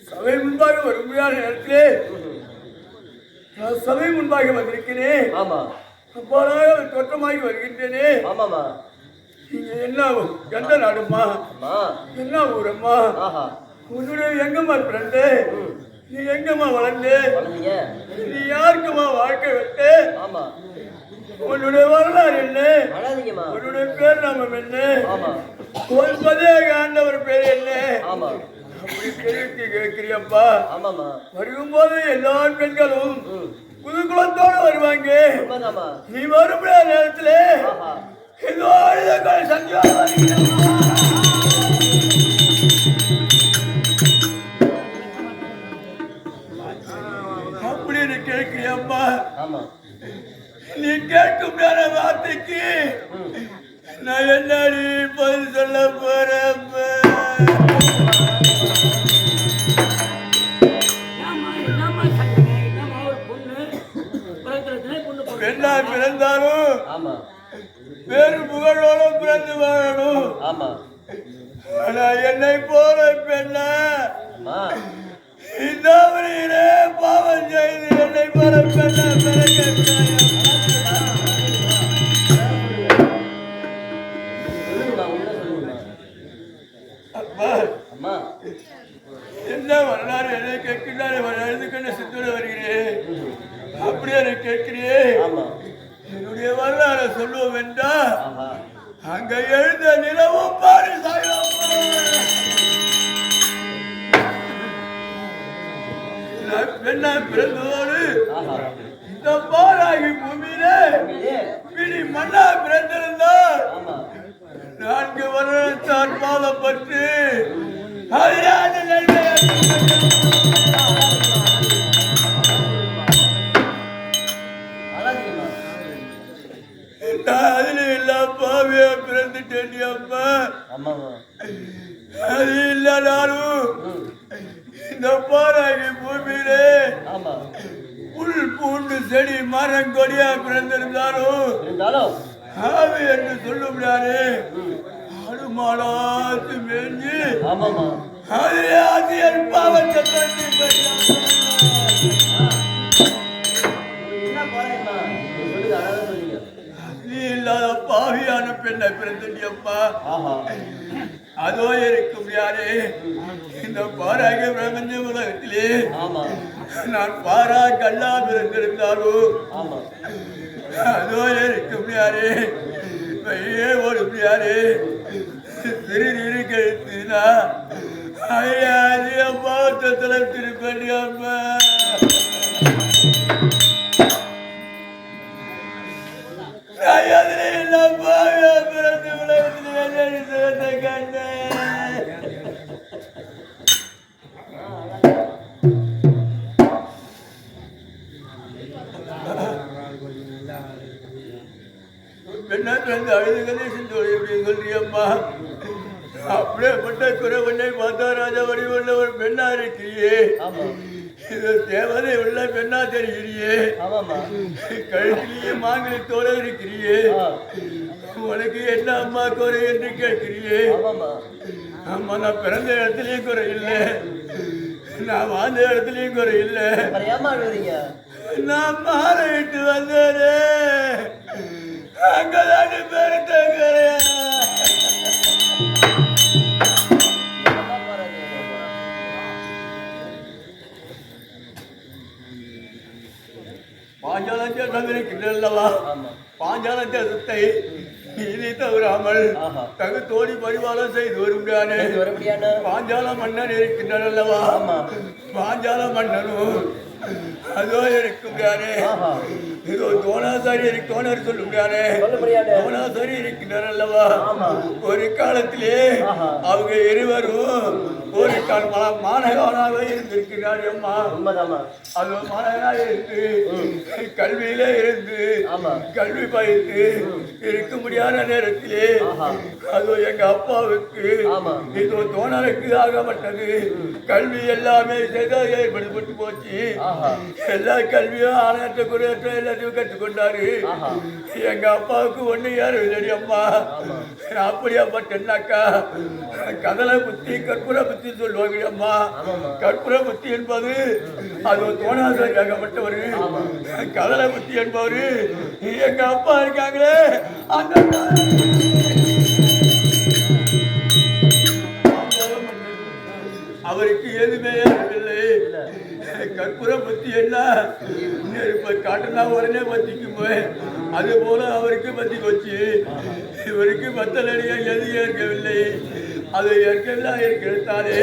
சபை முன்பாக வரும்படியான நேரத்திலே சபை முன்பாக வந்திருக்கிறேன். அப்பாலாக தோற்றமாகி வருகின்றேனே. நீங்க என்ன எந்த நாடுமா, என்ன ஊரம்மா, உன்னுடைய எங்கம்மா பிறந்து, நீ எங்கம்மா வளர்ந்து, நீ யாருக்குமா வாழ்க்கை விட்டு, உன்னுடைய வரலாறு என்ன, உன்னுடைய பேர் நாமம் என்ன, ஒரு பதவியாக ஆண்டவர் பேர் என்ன, அப்படி கேள்வி கேட்கிறியப்பா. வரும்போது எல்லா பெண்களும் புதுக்குளத்தோடு வருவாங்க. நீ வரும் நேரத்துல ஏதோ அப்படின்னு கேட்கிறியப்பா. நீ கேட்கும் வார்த்தைக்கு நான் என்னடி பதில் சொல்ல போறேன். பெண்ணா பிறந்தாலும் வேறு புகழோட பிறந்து வாழணும். ஆனா என்னை போல பெண்ணா இந்த பாவம் செய்து என்னை போல பெண்ணா என்ன வரலாறு என்னை கேட்கிறார். எழுதுக்கண்ண சித்தோடு வருகிறேன். அப்படியே கேட்கிறே. என்னுடைய வரலாறு சொல்லுவோம் என்றா அங்க எழுந்த நிலவும் பாரு பெண்ணா பிறந்ததோடு இந்த பாராகி பூமியில பிடி மண்ணா பிறந்திருந்தார். 4 வருடத்தான் பாதப்பட்டு அதுல எல்லாம் பாவியா பிறந்துட்டேன் அம்மா. அது இல்லனாலும் இந்த பாராகி பூமியிலே புல் பூண்டு செடி மரம் கொடியா பிறந்திருந்தாலும் ஆவி என்று சொல்ல முடியாது. ஆடு மாடாத்து மேஞ்சு அதிலே ஆசியர் பாவத்தை இல்லாத பாவியான பெண்ணை பிறந்தப்பா. அதோ இருக்க முடியாது. இந்த பாராக பிரபஞ்ச உலகத்திலே நான் பாரா கல்லா பிறந்திருந்தாலும் அதோ இருக்க முடியாது. வெளியே ஓட முடியாது. திரு கழுத்துனா பாவத்தை திருப்பி அம்மா. பிறந்து உலகத்தில் கண்ட பெண்ணா பிறந்து அழுது கணேசன் சொல்றியம்மா. அப்படியே பட்ட குறைவனை பார்த்தா ராஜா வடிவுள்ள ஒரு பெண்ணா இருக்கிறியே. இது தேவதை உள்ள பெண்ணா தெரிகிறியே. கழுத்திலேயே மாங்கலத்தோட இருக்கிறியே. உனக்கு என்ன அம்மா குறை என்று கேட்கிறியே. அம்மா நான் பிறந்த இடத்துலயும் குறை இல்லை, நான் வாழ்ந்த இடத்துலயும் குறை இல்லை. நான் மாலை விட்டு வந்தேனே அங்கதானே பெருத்த குறையா. பாஞ்சாலத்தை தந்திருக்கின்றல்லவா. பாஞ்சாலத்தை சுத்தை நீதி தவறாமல் தகுத்தோடி பரிவாளம் செய்து வரும்படியானே பாஞ்சால மன்னன் இருக்கின்றனல்லவா. பாஞ்சால மன்னனும் அதோ இருக்கும் யாரு இதோ தோணாசாரி தோணர் சொல்ல முடியாது தோணாசாரி இருக்கின்றார் அல்லவா ஒரு காலத்திலே அவங்க இருவரும் ஒரு கால் மாணவனாக இருந்திருக்கிறார் அம்மா அது மாணவனாக இருந்து கல்வியில இருந்து கல்வி பயிர்ந்து இருக்க முடியாத நேரத்திலே அது எங்க அப்பாவுக்கு இதோ தோணருக்கு ஆகப்பட்டது கல்வி எல்லாமே ஏற்படுத்தப்பட்டு போச்சு எல்லா கல்வியும் ஆணையற்ற குறையற்ற எல்லாத்தையும் கற்றுக்கொண்டாரு எங்க அப்பாவுக்கு ஒண்ணு யாரும் இல்லடி அம்மா அப்படியாப்பட்டனாக்கா கதலை புத்தி கற்பூர புத்தி சொல்லுவாங்க அம்மா கற்பூர புத்தி என்பது அது தோணாசாரியாகப்பட்டவர் கதலை புத்தி என்பவர் எங்க அப்பா இருக்காங்களே அந்த அவருக்கு எதுவுமே இல்லை கற்பூர பத்தி என்ன இப்ப காட்டுனா உடனே பத்திக்குமே அது போல அவருக்கு பத்தி போச்சு இவருக்கு பத்தலடியா எது ஏற்கவில்லை அது ஏற்கெல்லாம் இருக்கிறதாலே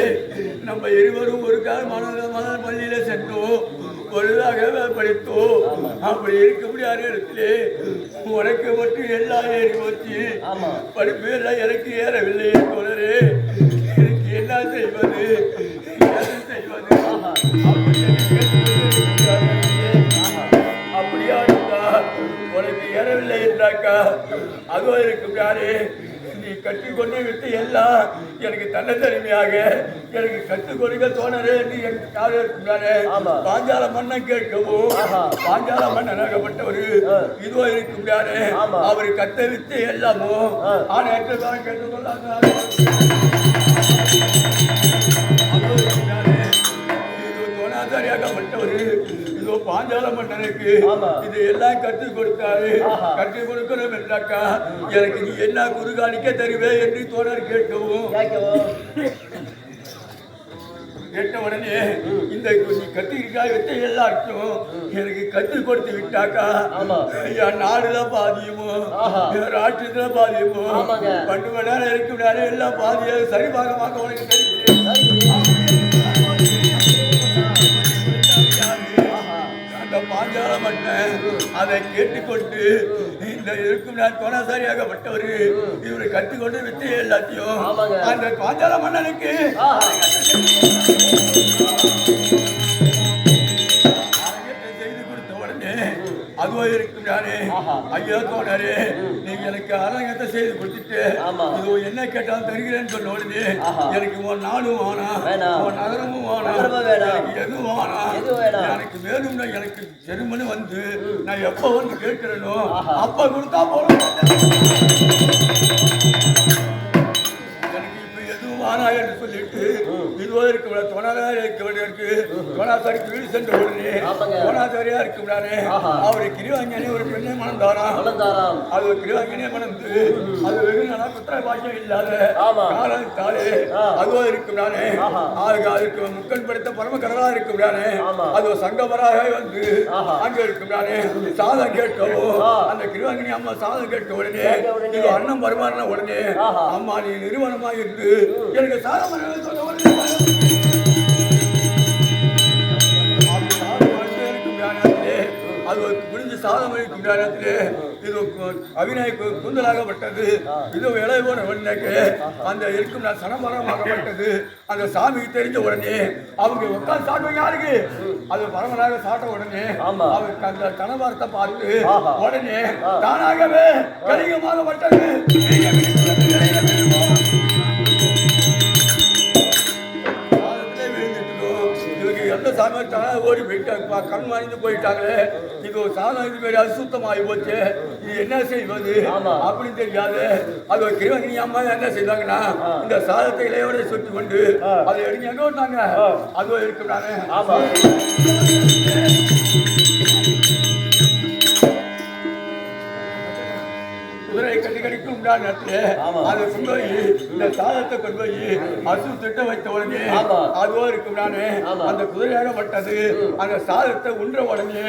நம்ம இருவரும் ஒரு கால மன பள்ளியில சென்றோம் பொழுதாக படித்தோம் அப்படி இருக்க முடியாத இடத்திலே உனக்கு மட்டும் எல்லாம் ஏறி போச்சு படிப்பு எல்லாம் எனக்கு ஏறவில்லை தோழரே எனக்கு என்ன செய்வது அப்படியா இருந்தா உனக்கு ஏறவில்லை என்றாக்கா அதுவும் இருக்கும் யாரு நீ கற்றுக்கொண்டு விட்டு எல்லாம் எனக்கு தன்னந்தனிமையாக எனக்கு கற்றுக் கொடுக்க தோணரே என்று எனக்கு காலம் இருக்கிறாரு பாஞ்சால மன்னன் கேட்கவும் பாஞ்சால மன்னனாகப்பட்டவர் இதுவோ இருக்கிறாரு அவர் கத்த விட்டு எல்லாமோ ஆணையற்றதான் கேட்டுக்கொள்ளாங்க இதோ பாஞ்சால மன்னனுக்கு இது எல்லாம் கற்றுக் கொடுத்தாரு கற்றுக் கொடுக்கணும் என்றாக்கா எனக்கு நீ என்ன குறுகாணிக்க தருவே என்று தோழர் கேட்கவும் கேட்ட உடனே இந்த கத்திரிக்காய் வச்ச எல்லாருக்கும் எனக்கு கற்றுக் கொடுத்து விட்டாக்கா என் நாடுல பாதியுமோ ராஷ்டிரத்துல பாதியுமோ 12 மணி நேரம் இருக்கும் நேரம் எல்லாம் பாதிய சரிபாகமாக உனக்கு தெரியும் பாஞ்சால மன்னன் அதை கேட்டுக்கொண்டு இந்த இருக்கும் நான் தோணாசாரியாகப்பட்டவர் இவரை கற்றுக்கொண்டு விட்டு எல்லாத்தையும் அந்த பாஞ்சால மன்னனுக்கு செய்து கொடுத்த உடனே அதுவா இருக்கும் யாரு ஐயா தோணாரு நீங்க எனக்கு அரங்கத்தை செய்து கொடுத்துட்டு இது என்ன கேட்டாலும் தருகிறேன்னு சொன்ன உடனே எனக்கு ஒரு நாடும் வேணாம் ஒரு நகரமும் வேணாம் எதுவும் வேணாம் எனக்கு மேலும் எனக்கு செருமனு வந்து நான் எப்ப வந்து கேட்கிறேனோ அப்ப கொடுத்தா போறோம் என்று சொல்லிட்டு இதுவோ இருக்க தோணாசாரியா இருக்க தோணாசாரிக்கு வீடு சென்ற உடனே தோணாசாரியா இருக்கிறாரே அவரை கிரிவாங்கனே ஒரு பெண்ணை மணந்தாராம் அது ஒரு கிரிவாங்கனே மணந்து அது வெகு நாளா புத்திர பாக்கியம் இல்லாத காலத்தாலே அதுவோ இருக்கிறானே அதுக்கு முக்கன் படுத்த பரமக்கடலா இருக்கிறானே அது சங்கமராக வந்து அங்க இருக்கிறானே சாதம் கேட்கவும் அந்த கிரிவாங்கனி அம்மா சாதம் கேட்க உடனே இது அண்ணன் வருமானம் உடனே அம்மா நீ நிறுவனமாக இருந்து எனக்கு சாதம் அது முடிஞ்சு சாதம் அளிக்கும் நேரத்திலே இது அபிநய கூந்தலாகப்பட்டது இது இளையோன உடனே அந்த இருக்கும் சனமரமாகப்பட்டது அந்த சாமிக்கு தெரிஞ்ச உடனே அவங்க உட்காந்து சாட்டுவாங்க யாருக்கு அது பரமனாக சாட்ட உடனே அவருக்கு அந்த கணவாரத்தை பார்த்து உடனே தானாகவே கலிங்கமாகப்பட்டது எந்த சாமி ஓடி போயிட்டாங்க கண் வாங்கி போயிட்டாங்களே இது ஒரு சாதம் இது மாதிரி அசுத்தமாகி போச்சு இது என்ன செய்வது அப்படின்னு தெரியாது அது ஒரு கிருவங்கினி அம்மா என்ன செய்வாங்கன்னா இந்த சாதத்தை இலையோட சுற்றி கொண்டு அதை எடுங்க எங்க விட்டாங்க அதுவும் இருக்கிறாங்க குதிரை கடிக்கும் நேரத்தில் அதை கொண்டு போய் இந்த சாதத்தை கொண்டு போய் அசு திட்ட வைத்த உடனே அதுவோ இருக்கும் நானே அந்த குதிரையாகப்பட்டது அந்த சாதத்தை உண்ற உடனே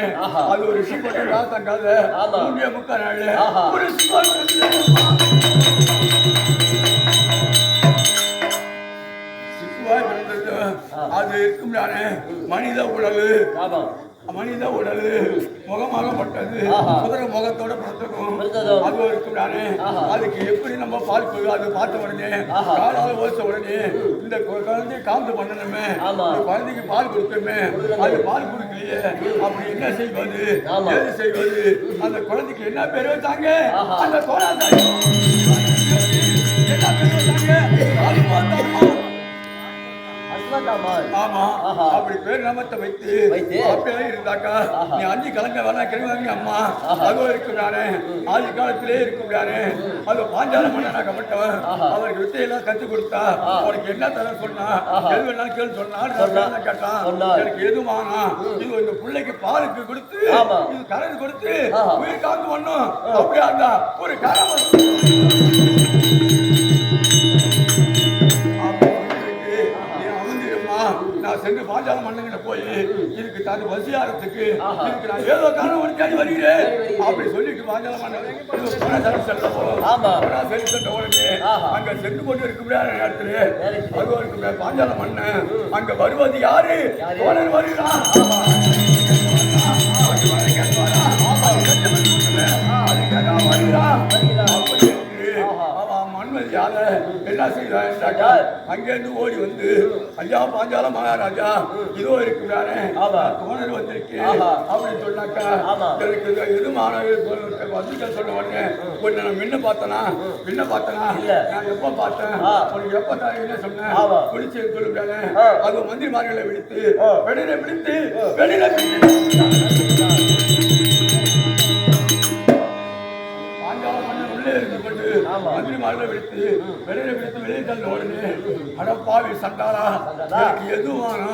அது ஒரு ரிஷி கொண்டா தங்காத 3 நாள் சிசுவாய் பிறந்தது அது இருக்கும் நானே மனித உணவு மனித உடல் முகமாகப்பட்டது குதிரை முகத்தோட பிறந்ததும் அது இருக்குடானே அதுக்கு எப்படி நம்ம பால் அது பார்த்த உடனே காலால ஓச உடனே இந்த குழந்தைய காந்து பண்ணணுமே குழந்தைக்கு பால் கொடுக்கணுமே அது பால் கொடுக்கலையே அப்படி என்ன செய்வது ஏது செய்வது அந்த குழந்தைக்கு என்ன பேர் வச்சாங்க அந்த கோலாதாரி என்ன பேர் வச்சாங்க ஆமா அப்படி பேர் நாமத்தை வைத்து அப்படியே இருந்தாக்கா நீ அஞ்சு கலங்க வேணா கிழவாங்க அம்மா அதுவும் இருக்கிறானே ஆதி காலத்திலே இருக்கிறானே அது பாஞ்சால மன்னனாகப்பட்டவன் அவருக்கு வித்தையெல்லாம் கற்றுக் கொடுத்தா அவனுக்கு என்ன தர சொன்னா எது வேணாலும் கேள்வி சொன்னா கேட்டான் எனக்கு எது வாங்க இது இந்த பிள்ளைக்கு பாலுக்கு கொடுத்து இது கலந்து கொடுத்து உயிர் காத்து பண்ணும் அப்படியா இருந்தா ஒரு கரம் நான் சென்று பாஞ்சால மன்னங்கிட்ட போய் இதுக்கு தன் வசியாரத்துக்கு இதுக்கு நான் ஏதோ காரணம் ஒரு தேடி வருகிறேன் அப்படி சொல்லிட்டு பாஞ்சால மன்னன் சென்ற உடனே அங்க சென்று கொண்டு இருக்க முடியாத நேரத்தில் அதுவும் இருக்க பாஞ்சால மன்னன் அங்க வருவது யாரு தோழர் வருகிறான் என்ன செய்யறாங்க அங்கிருந்து ஓடி வந்து ஐயா பாஞ்சால மகாராஜா இதோ இருக்கிறானே தோழர் வந்திருக்கு அப்படின்னு சொன்னாக்கா எனக்கு எது மாணவர்கள் சொல்ல உடனே கொஞ்சம் நான் முன்ன பார்த்தனா நான் எப்ப பார்த்தேன் உனக்கு எப்ப தான் என்ன சொன்னேன் பிடிச்சு சொல்லுறானே அது மந்திரிமார்களை விடுத்து வெளியில பிடித்து மந்திரிமார்களை விடுத்து வெளியே தள்ள உடனே அடப்பாவி சண்டாரா எதுவானா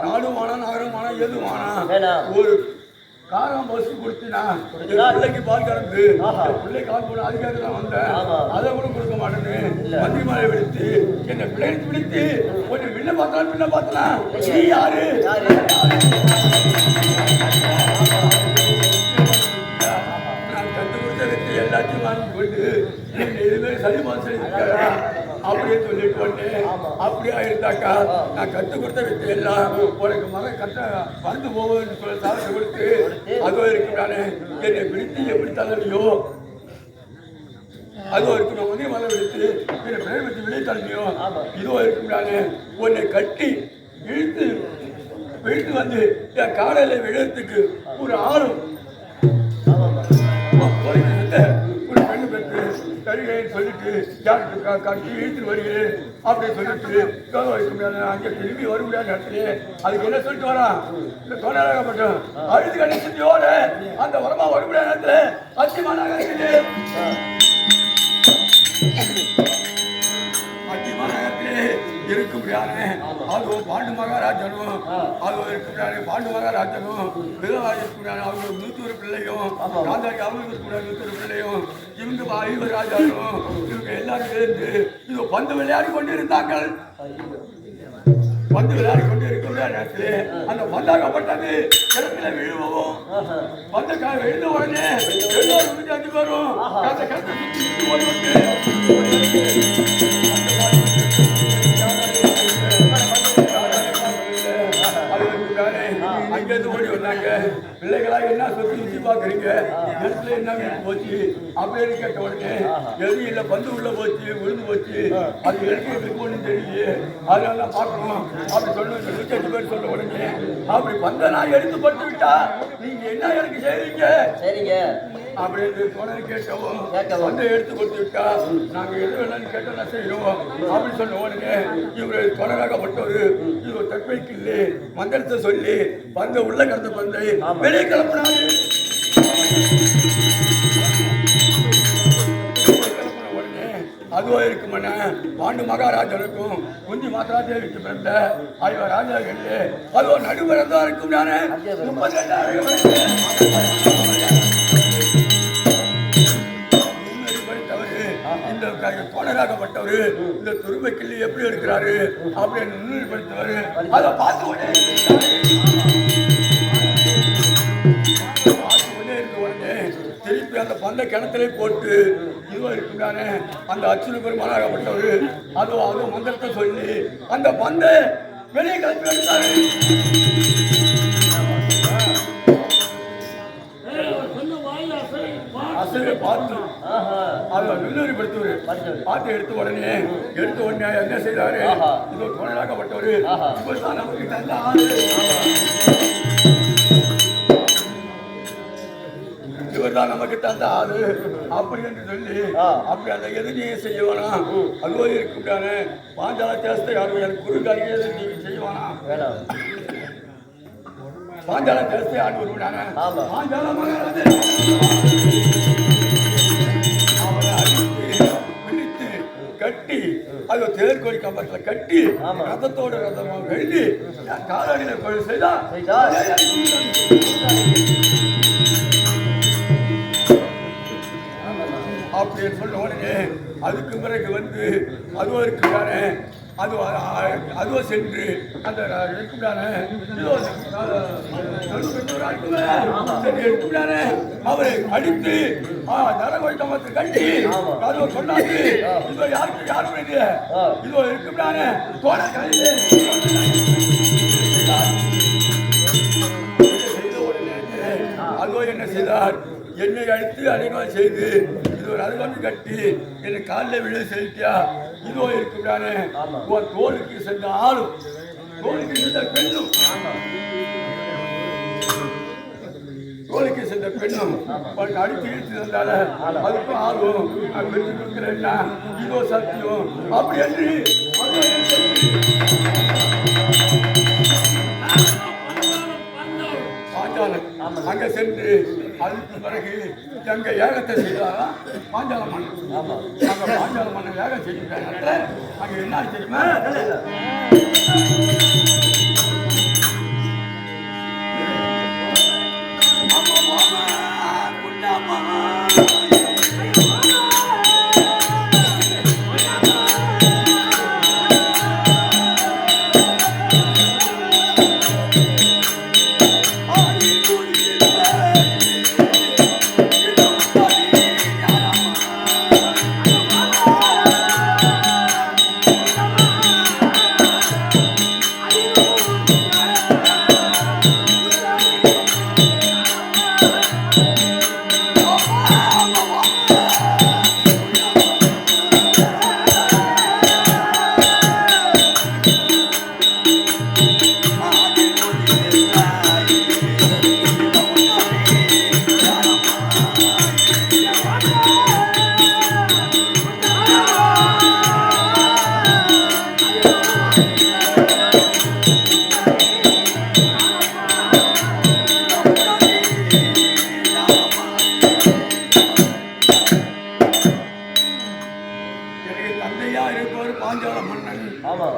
நாடுவானா நகரமானா எதுவானா ஒரு காரம் பஸ் கொடுத்தினா பிள்ளைக்கு பால் கறந்து பிள்ளை கால் போன அதுக்காக தான் வந்தேன் அதை கூட கொடுக்க மாட்டேன்னு மந்திரிமாரை விடுத்து என்னை பிள்ளைக்கு பிடித்து கொஞ்சம் பின்ன பார்த்தலாம் நீ யாரு எல்லாத்தையும் வாங்கி கொண்டு எதுவுமே சரிமான செய்திருக்காரா அப்படியே சொல்லிட்டு வந்தேன் அப்படியே இருந்தாக்கா நான் கற்றுக் கொடுத்த வித்தை எல்லாம் உனக்கு மகன் கட்ட வந்து போவதுன்னு சொல்ல சாதனை கொடுத்து அதுவும் இருக்கிறானே என்னை பிடித்து எப்படி தள்ளியோ அதுவும் இருக்கணும் உடனே மலை விடுத்து என்னை பேர் வச்சு வெளியே தள்ளியோ இதுவும் இருக்கிறானே உன்னை கட்டி இழுத்து வந்து என் காலையில் விழுறதுக்கு ஒரு ஆளும் ஒரு பெண்ணு பெற்று கருகைன்னு சொல்லிட்டு கட்டி இழுத்துட்டு வருகிறேன் அப்படின்னு சொல்லிட்டு அங்கே திரும்பி வர முடியாத இடத்துலயே அதுக்கு என்ன சொல்லிட்டு வரான் இந்த தோழராகப்பட்டோம் அழுது கணிச்சோட அந்த வரமா வர முடியாத இடத்துல அச்சிமான இருக்கும் அதுவும் பாண்டு மகாராஜனும் அதுவும் இருக்கிறாரு பாண்டு மகாராஜனும் விதவாக இருக்கிறாரு அவங்க 100 பிள்ளையும் ராஜாக்கு அவங்களுக்கு இருக்கிற 100 பிள்ளையும் இவங்க 50 ராஜாவும் இவங்க எல்லாரும் சேர்ந்து இது பந்து விளையாடி கொண்டு இருந்தார்கள் பந்து விளையாடி கொண்டு இருக்கிற நேரத்தில் அந்த பந்தாகப்பட்டது கிழக்கில விழுவும் பந்தக்காக விழுந்த உடனே எல்லோரும் 5 பேரும் அங்கேருந்து ஓடி வந்தாங்க பிள்ளைகளா என்ன சுத்தி பாக்குறீங்க இடத்துல என்ன போச்சு அப்படின்னு கேட்ட உடனே எது இல்லை பந்து உள்ள போச்சு விழுந்து போச்சு அது எடுத்து ஒன்றும் தெரியலையே அதெல்லாம் பார்க்கணும் அப்படி சொல்ல 100 பேர் சொல்ல உடனே அப்படி பந்த நான் எடுத்து பட்டு விட்டா நீங்க என்ன எனக்கு செய்றீங்க அப்படின்னு சொன்னது கேட்கவும் வந்து எடுத்து கொடுத்து விட்டா நாங்க எது வேணாலும் கேட்டோம்னா செய்யணும் அப்படின்னு சொன்ன உடனே இவர் தொடராகப்பட்டவர் இவர் தற்கொலைக்கு இல்லை மந்திரத்தை சொல்லி பந்த உள்ள கடந்த பந்தை வெளியே கிளப்பினாரு. உடனே அதுவோ இருக்குமண்ண பாண்டு மகாராஜனுக்கும் குந்தி மாதாதேவிக்கு பிறந்த ஐவர் ராஜாக்கள் அதுவோ நடுவரந்தா இருக்கும் நானே 32 தோழராகப்பட்டவர் இந்த துருமைக்கிள்ளி எப்படி இருக்கிறாரு அப்படின்னு முன்னிலைப்படுத்தவர் அதை பார்த்து கொண்டே இருக்க உடனே திருப்பி அந்த பந்த கிணத்திலே போட்டு இதுவோ இருக்குதானே அந்த அச்சுறு பெருமானாகப்பட்டவர் அதுவும் மந்திரத்தை சொல்லி அந்த பந்தை வெளியே கிளப்பி எடுத்தாரு. அசலை பார்த்து அதை வில்லூரிப்படுத்துவாரு. பார்த்து எடுத்த உடனே என்ன செய்தாரு? இதோ துணையாக்கப்பட்டவரு இப்பதான் நமக்கு தந்த ஆளு, இவர்தான் நமக்கு தந்த ஆளு அப்படி என்று சொல்லி அப்படி அந்த எதிரியை செய்வானா? அதுவோ இருக்குட்டானே பாஞ்சால தேசத்தை யாரும் குறுக்காரியை எதிர்த்து செய்வானா? பாஞ்சால தேசத்தை ஆண்டு வருவானே பாஞ்சால மகாராஜே அவரை அடித்து பிடித்து கட்டி அது தேர்கோடி கம்பத்தில் கட்டி ரதத்தோட ரதமாக வெள்ளி காலடியில் கொலை செய்தா அப்படின்னு சொல்ல உடனே அதுக்கு பிறகு வந்து அதுவோ இருக்குதானே அதுவோ சென்று அந்த இருக்குதானே இருக்குதானே அவரை அடித்து நரகோய் கம்பத்தை கட்டி அதுவோ சொன்னாரு இதோ யாருக்கு யாரும் இல்லையே இதோ இருக்குதானே தோட கையிலே அதுவோ என்ன செய்தார்? என்னை அடித்து அதிகமாக செய்து இது ஒரு அருகாமி கட்டி என்னை காலில் விழ செலுத்தியா இதோ இருக்குதானே தோலுக்கு சென்ற ஆளும் தோலுக்கு சென்ற பெண்ணும் தோலுக்கு சென்ற பெண்ணும் அடித்து இழுத்து இருந்தால அதுக்கும் ஆளும் பெற்று கொடுக்கிறேன்னா இதோ சத்தியம் அப்படி என்று அங்க சென்று அதுக்கு பிறகு எங்க ஏகத்தை செய்தாரா பாஞ்சால மன்னன். அங்க பாஞ்சால மன்னன் ஏகம் செய்ய அங்க என்ன தெரியுமா?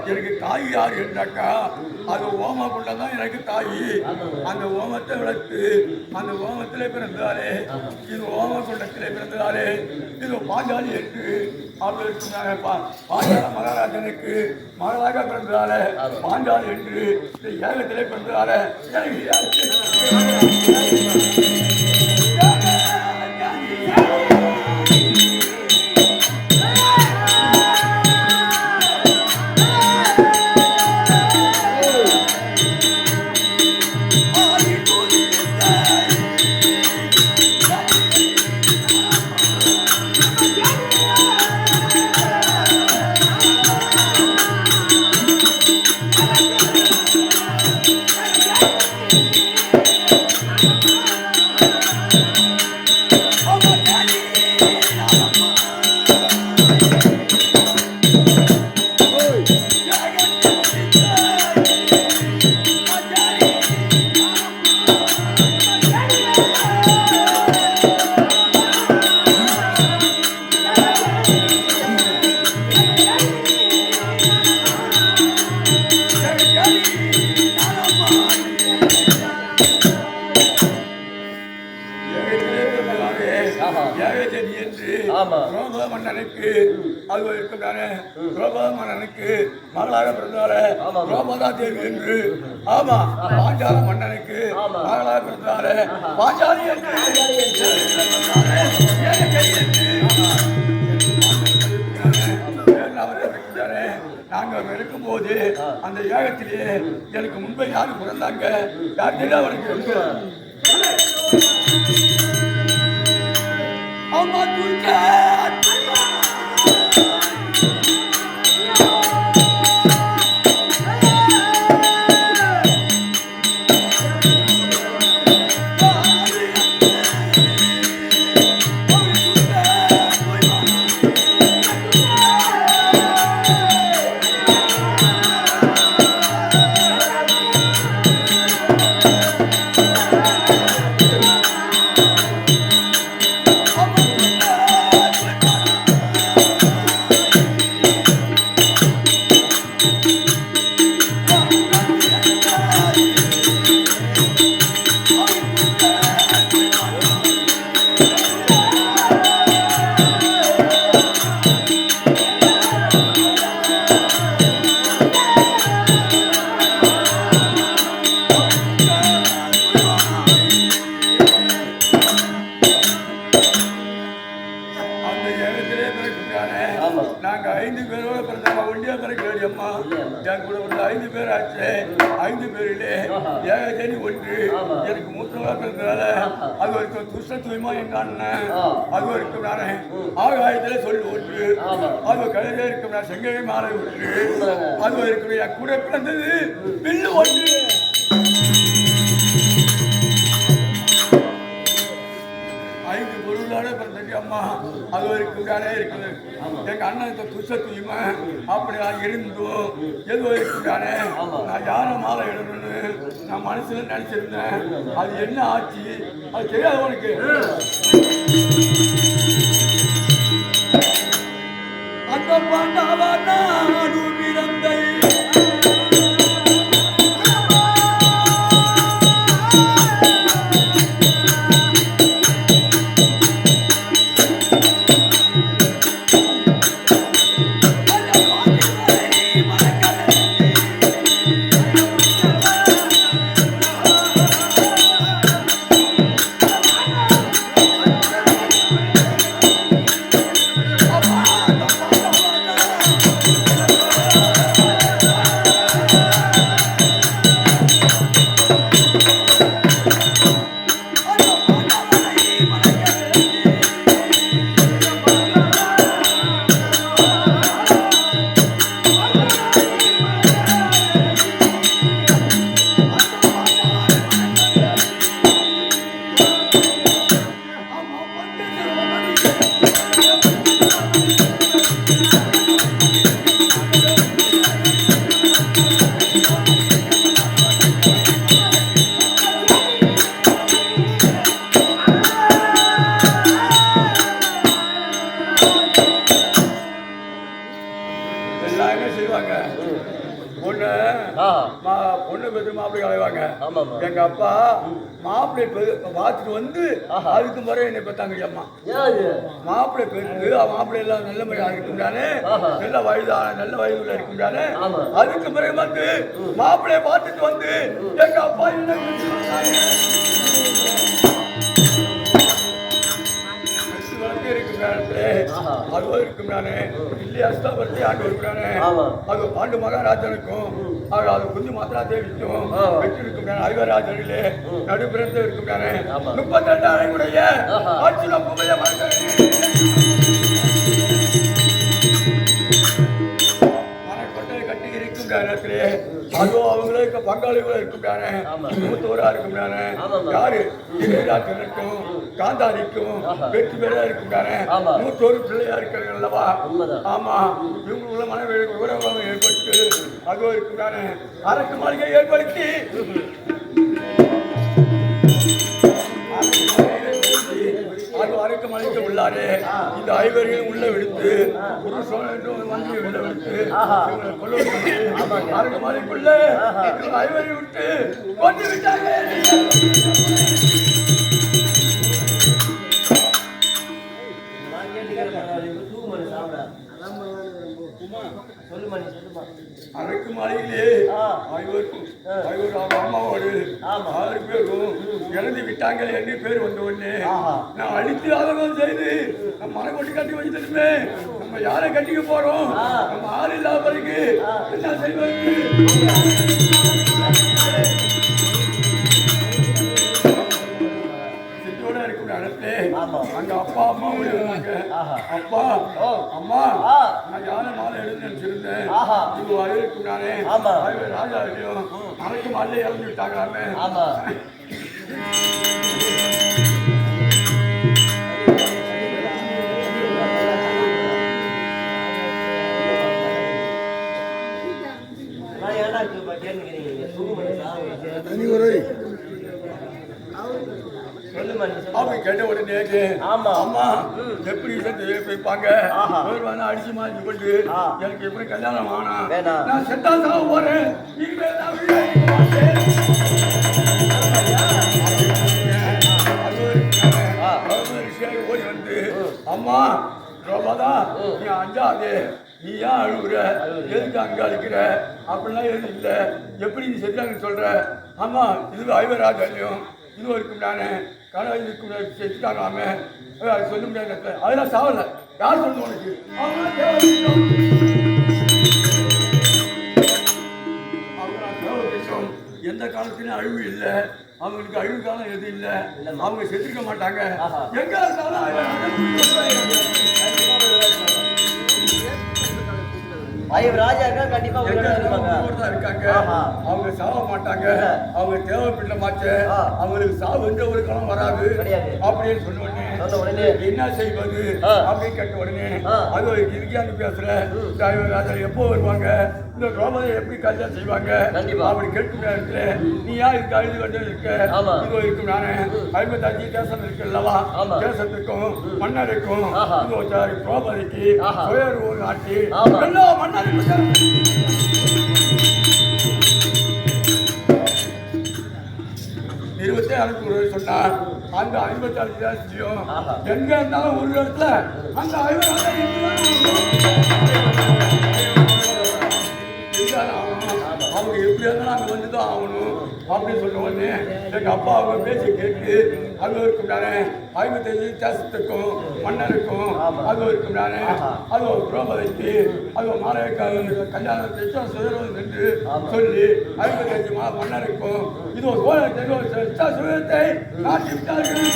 எனக்கு தாய் யார் என்றாக்கா அது ஓமக்குள்ளதான் எனக்கு தாய். அந்த ஓமத்தை விளக்கு அந்த ஓமத்திலே பிறந்தாலே இது ஓமக்குண்டத்திலே பிறந்தாலே இது பாஞ்சாலி என்று அவர்களுக்கு பாஞ்சால மகாராஜனுக்கு மகளாக பிறந்ததாலே பாஞ்சாலி என்று ஏகத்திலே பிறந்ததாலே மன்னனுக்கு அது இருக்கின்றானே மன்னனுக்கு மகளாக பிறந்தால ரோமதா தேவி என்று ஆமா பாஞ்சால மன்னனுக்கு மகளாக பிறந்தால பாஞ்சாலி என்று நாங்க இருக்கும் போது அந்த ஏகத்திலே எனக்கு முன்பே யாரு பிறந்தாங்க யார் தெரியாது அவனுக்கு நாங்க 5 பேரோட பிறந்தாங்க ஒண்டியா பிறகு அம்மா என் கூட பிறந்த 5 பேர் ஆச்சு 5 பேரிலே ஏகஜனி ஒன்று எனக்கு மூத்தவா பிறந்ததால அது வரைக்கும் துஷ்ட தூய்மா எங்க அண்ணன் அது வரைக்கும் நானே ஆகாயத்துல சொல்லி ஒன்று அது கழுதே இருக்கும் நான் செங்கை மாலை ஒன்று அது வரைக்கும் என் கூட பிறந்தது பில்லு ஒன்று அம்மா அது வரைக்கும் தானே இருக்குது எங்க அண்ணன் துச தூய்மை அப்படியா இருந்தும் எது வரைக்கும் தானே நான் யாரை மாலை இடணும்னு நான் மனசுல நினைச்சிருந்தேன் அது என்ன ஆச்சு அது தெரியாது உனக்கு அந்த பாண்டாவா நாடு பிறந்தை எங்க அப்பா மாப்பிள்ளை பார்த்துட்டு வந்து அதுக்கு முறை என்னை பார்த்தாங்க அம்மா மாப்பிள்ளை பெருக்கு மாப்பிள்ளை எல்லாம் நல்ல முறையாக இருக்கும்தானே நல்ல வயதான நல்ல வயதுல இருக்கும்தானே அதுக்கு பிறகு வந்து மாப்பிள்ளைய பார்த்துட்டு வந்து எங்க அப்பா என்ன அதுவும் இருக்கும் நானே இல்லையா அஸ்தாபத்தி ஆண்டு இருக்கிறானே அது பாண்டு மகாராஜனுக்கும் அது குஞ்சு மாத்திரா தேவிக்கும் வெற்றி இருக்கும் ஐவராஜனிலே நடுப்புறத்தில் இருக்கும் நானே 32 அறையுடைய ஆட்சியில புகைய மனக்கொட்டை கட்டி இருக்கும் நேரத்திலே அதுவும் அவங்களே பங்காளிகளும் இருக்கும்டானே மூத்தவரா இருக்கும்டானே யாரு இருக்கும் காந்தாரிக்கும் வெற்றி பேரா இருக்கும்டானே மூத்தோரு பிள்ளையா இருக்கிறது அல்லவா ஆமா இவங்களுக்குள்ள மனவேழு உறவு ஏற்பட்டு அதுவும் இருக்கும்டானே அரசு மாளிகை ஏற்படுத்தி அரக்கு மலைக்கு உள்ளாரே இந்த ஐவரையும் உள்ள விடுத்து வந்து உள்ள விடுத்து அரக்கு மலைக்குள்ள ஐவரை விட்டு கொண்டு விட்டாங்க. அரக்கு மலையிலே அம்மாவோடு 6 பேரும் இறந்து விட்டாங்க என்று பேர் வந்த உடனே நான் அடித்து ஆதரவு செய்து நம்ம மனை கொண்டு கட்டி வச்சுட்டுமே நம்ம யாரை கட்டிக்க போறோம் நம்ம ஆள் இல்லாத பிறகு என்ன செய்வது அங்க அப்பா அம்மா இருந்தாங்க அப்பா அம்மா நான் யானை மாலை எழுந்து நினைச்சிருந்தேன் இது வயலுக்கு நானே ராஜாவையும் மலைக்கு மாலையே இறந்து விட்டாங்களாமே கேட்ட உடனே அம்மா எப்படி வைப்பாங்க அடிச்சு மாற்றி கொண்டு எனக்கு எப்படி கல்யாணம் ஆனா நான் செத்தா சாக போறேன் ஓடி வந்து அம்மா ரோபாதா நீ அஞ்சாதே நீ ஏன் அழுகுற எதுக்கு அங்க அழுக்கிற அப்படிலாம் எதுவும் இல்லை எப்படி நீ செத்தாங்கன்னு சொல்ற ஆமா இது ஐவராஜ்யம் இது வரைக்கும் நானே கனவு இருக்கும் செத்துட்டாங்களாமே அது சொல்ல முடியாது அதெல்லாம் சாவலை யார் சொன்ன உனக்கு? அவங்க தேவகிருஷ்ணம். எந்த காலத்திலும் அழிவு இல்லை, அவங்களுக்கு அழிவு காலம் எது இல்லை, அவங்க செத்துக்க மாட்டாங்க. எங்க கண்டிப்பா இருக்காங்க. அவங்க சாவ மாட்டாங்க. அவங்க தேவைப்பட்ட மாச்சு அவங்களுக்கு சாவு எந்த ஒரு காலம் வராது அப்படின்னு சொன்ன உடனே என்ன செய்வது அப்படின்னு கேட்ட உடனே அது இதுக்கான பேசுற ராஜா எப்போ வருவாங்க, இந்த ரோமனை எப்படி கல்யாணம் செய்வாங்க அப்படி கேட்க நீ யார் இதுக்கு அழுது கொண்டு இருக்க? இது இருக்கும் நானே 55 தேசம் இருக்கு அல்லவா, தேசத்துக்கும் மன்னருக்கும் ரோமனைக்கு சுயர்வு ஆட்சி எல்லா மன்னருக்கும் நிறுவத்தை அனுப்பி சொன்னார். அந்த 55 தேசத்தையும் எங்க இருந்தாலும் ஒரு இடத்துல அந்த 50 அவங்க எப்படி இருந்தாலும் அங்கே வந்துதான் ஆகணும் அப்படின்னு சொன்ன உடனே எங்கள் அப்பா அவங்க பேசி கேட்டு அது இருக்கும் நானே 55 தேசத்துக்கும் மன்னருக்கும் அது இருக்கும் நானே அது ஒரு புரோபதைக்கு அது மாலை கல்யாணத்தை சுதரம் என்று சொல்லி 55 மன்னருக்கும் இது ஒரு சுதரத்தை நாட்டி விட்டார்கள்.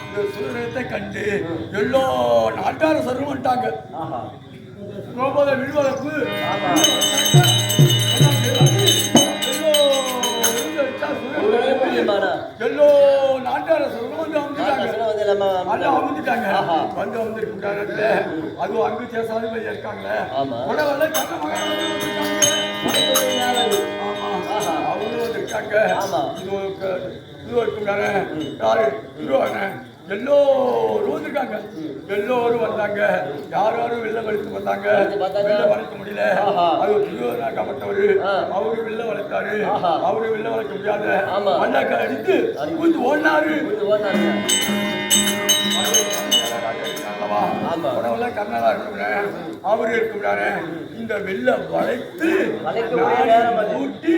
இந்த சுதரத்தை கண்டு எல்லோ நாட்டாரசரும் வந்துட்டாங்க. ரோபோத விழுவதற்கு எல்லோ நாட்டாரசரும் வந்து அமுந்துட்டாங்க. வந்து வந்துருக்காங்க. அதுவும் அங்கு தேசாதிபதி இருக்காங்களே உடவெல்லாம் கண்ண மகன் அவங்களும் வந்துருக்காங்க. இது இருக்குங்கான யாரு எல்லோரும் வந்திருக்காங்க. எல்லோரும் வந்தாங்க. யாரும் வெள்ள வளைத்து வந்தாங்க. வெள்ள வளைக்க முடியல. அது துரியோதனாக்கப்பட்டவரு அவரு வெள்ள வளைத்தாரு. அவரு வெள்ள வளைக்க முடியாத மண்ணாக்க அடித்து கொஞ்சம் ஓடினாரு. உடவுல கண்ணலா இருக்குங்க அவரு இருக்குறாரு. இந்த வெள்ள வளைத்து ஊட்டி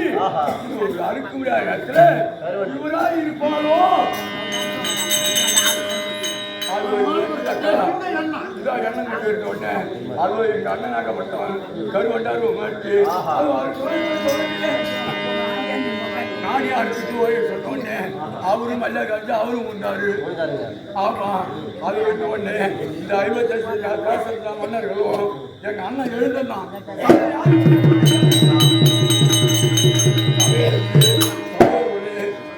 ஒரு அறுக்க முடியாத இடத்துல இவரா இருப்பாரோ எண்ணம் கட்டு இருக்க உடனே அது எங்க அண்ணனாக்கப்பட்டவன் கருவண்டாரு மாட்டி நானே அடிச்சுட்டு போய் சொன்ன உடனே அவரும் மல்ல காய்ச்சி அவரும் உண்டாரு. ஆமா அது இருக்க உடனே இந்த 55 மன்னர்களும் எங்க அண்ணன் எழுந்தான்.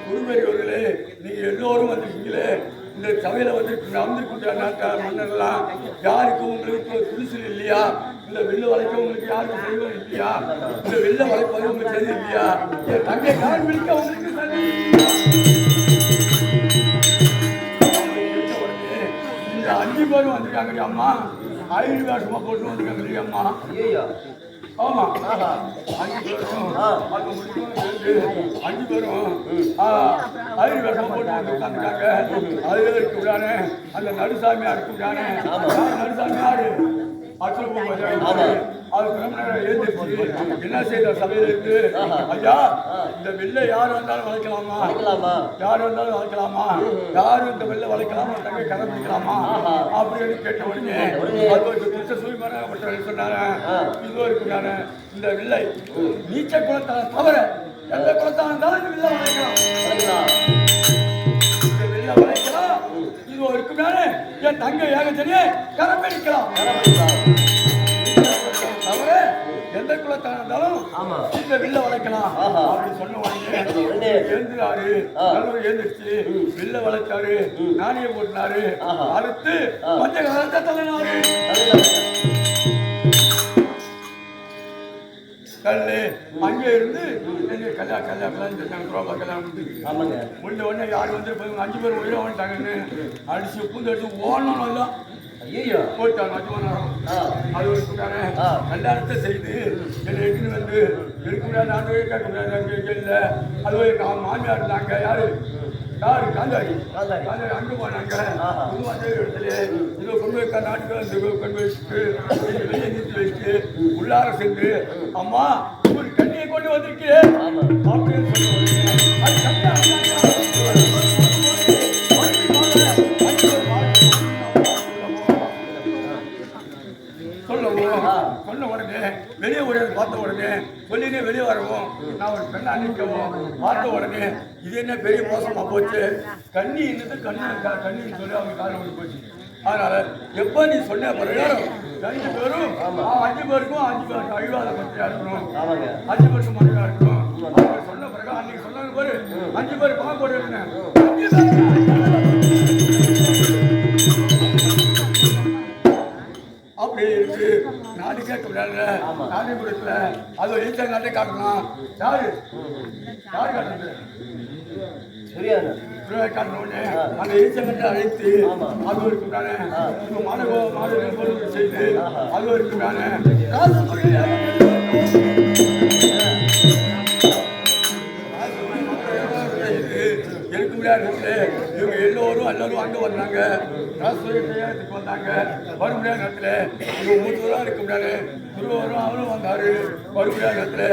குருபெரியவர்களே நீங்க எல்லோரும் வந்திருக்கீங்களே, இந்த சபையில வந்து அமர்ந்திருக்கின்ற மன்னர்கள்லாம் யாருக்கும் உங்களுக்கு துணிச்சல் இல்லையா? இந்த வெள்ள வளைக்க உங்களுக்கு யாருக்கும் செய்வது இல்லையா? இந்த வெள்ள வளைப்பது உங்களுக்கு தெரியும் இல்லையா? என் தங்கை யார் விழிக்க உங்களுக்கு இந்த 5 பேரும் வந்திருக்காங்க அம்மா. 5 வருஷமா போட்டு வந்திருக்காங்க அம்மா. ஆமா 5 பேரும் 5 பேரும் 5 வருஷம் போட்டு வந்து உட்காந்துருக்காங்க. அதுல இருக்கு விடானே அந்த நடுசாமியா இருக்கு விடானே நடுசாமி யாரு என்ன செய்த சபையில இருக்கு ஐயா இந்த வெள்ள யார் வந்தாலும் வளைக்கலாமா? யார் வந்தாலும் வளைக்கலாமா? யாரும் இந்த வெள்ள வளைக்கலாமா? தங்கை கதை பிடிக்கலாமா அப்படின்னு கேட்ட உடனே சொன்னாரு. இதோ இருக்குனாரு இந்த வெள்ளை நீச்ச குளத்தான தவிர எந்த குளத்தான இருந்தாலும் இந்த வெள்ள வளைக்கலாம். இந்த வெள்ள வளைக்கலாம். இதோ இருக்குனாரு என் தங்கை ஏக தெரியே கதை பிடிக்கலாம். தவிர எந்த குலத்தான் இருந்தாலும் இந்த வில்ல வளைக்கலாம் அப்படின்னு சொன்ன உடனே எழுந்துறாரு. எழுந்துருச்சு வில்ல வளைச்சாரு. நாணயம் போட்டினாரு. அறுத்து பஞ்ச காலத்தை தள்ளினாரு. கல்லு அங்கே இருந்து கல்யாணம் முடிஞ்ச உடனே யாரு வந்து 5 பேர் உயிரை வந்துட்டாங்கன்னு அடிச்சு பூந்து அடிச்சு ஓடணும் எல்லாம் போட்டாங்க. அது ஒரு கல்யாணத்தை செய்து என்னை எடுத்துன்னு வந்து எடுக்க முடியாது. நான் கேட்க முடியாது இல்லை. அது எங்கள் மாமியார் இருந்தாங்க. யாரு காந்தாரி அங்கே போனாங்க. இடத்துல இதோ கொண்டு வைக்க நாட்டுக்கு வந்து கொண்டு வச்சுட்டு வெளியே நிறுத்தி வச்சுட்டு உள்ளார சென்று அம்மா ஒரு கண்ணியை கொண்டு வந்திருக்கேன் அப்படின்னு சொல்லுவாங்க. அது கண்ணியா பெண்ணா நிற்கவும் பார்த்த உடனே இது என்ன பெரிய மோசமா போச்சு, கண்ணி என்னது கண்ணின்னு சொல்லி அவங்க காலம் ஓடி போச்சு. அதனால எப்ப நீ சொன்ன பிரகாரம் 2 பேரும் 5 பேருக்கும் 5 பேருக்கு அழிவாத பத்தியா இருக்கணும், 5 பேருக்கு மனைவியா இருக்கணும். அவங்க சொன்ன பிரகாரம் அன்னைக்கு சொன்னது பாரு, 5 பேர் பார்க்க போட்டு அப்படி இருக்கு. நாடு கேட்க முடியாது, நாடு கொடுக்கல, அது ஈச்சா நாட்டை காட்டணும். யாரு யாரு காட்டுறது காட்டணும்னு அந்த ஈச்சங்கட்டை அழைத்து அது ஒரு கூடானே மாடு செய்து அது ஒரு கூடானே இருக்க முடியாது. இவங்க எல்லோரும் அங்க வந்தாங்க, வந்தாங்க. வர முடியாத நேரத்துல இவங்க 3 பேரா இருக்க முடியாது. திருவரும் அவரும் வந்தாரு. வர முடியாத நேரத்துல